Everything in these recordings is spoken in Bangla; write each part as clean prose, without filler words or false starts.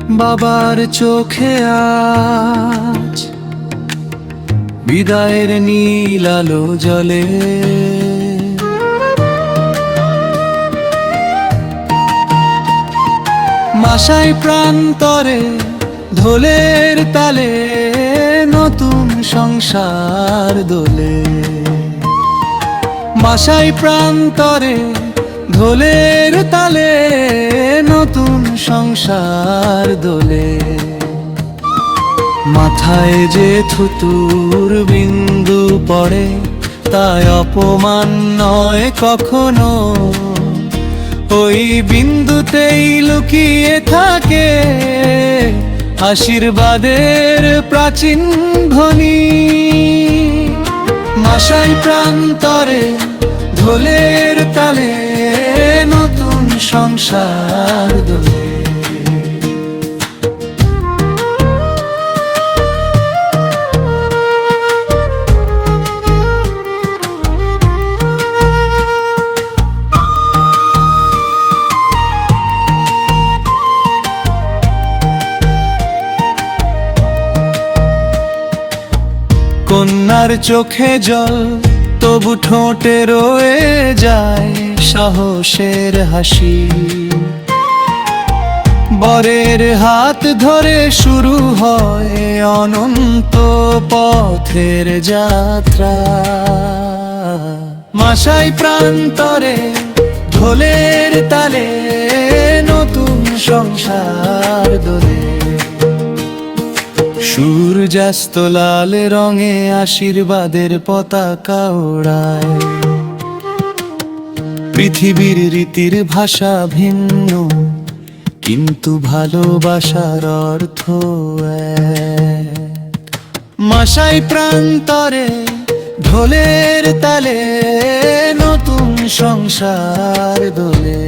বাবার চোখে আজ বিদায়ের নীল আলো জ্বলে। মাসাই প্রান্তরে ঢোলের তালে নতুন সংসার দোলে। মাসাই প্রান্তরে ঢোলের তালে নতুন সংসার দোলে। মাথায় যে থুতুর বিন্দু পড়ে তাই অপমান নয় কখনো, ওই বিন্দুতেই লুকিয়ে থাকে আশীর্বাদের প্রাচীন ধ্বনি। মাসাই প্রান্তরে ঢোলের তালে নতুন সংসার দোলে। কন্যার চোখে জল তবু ঠোঁটে রয়ে যায় সাহসের হাসি। বরের হাত ধরে শুরু হয় অনন্ত পথের যাত্রা। মাসাই প্রান্তরে ঢোলের তালে নতুন সংসার দোলে। সূর্যাস্ত লাল রঙে আশীর্বাদের পতাকা ওড়ায়। পৃথিবীর রীতির ভাষা ভিন্ন কিন্তু ভালোবাসার অর্থ এক। মাসাই প্রান্তরে ঢোলের তালে নতুন সংসার দোলে।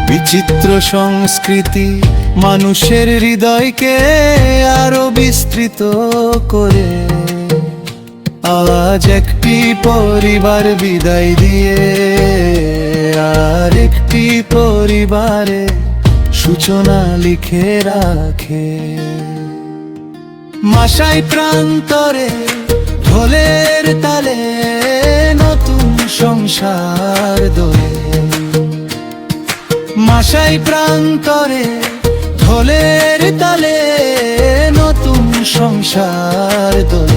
বিচিত্র সংস্কৃতি মানুষের হৃদয়কে আরো বিস্তৃত করে। আজ একটি পরিবার বিদায় দিয়ে আর একটি পরিবারে সূচনা লিখে রাখে। মাসাই প্রান্তরে ঢোলের তালে নতুন সংসার দোলে। মাসাই প্রান্তরে ঢোলের তালে নতুন সংসার দোলে।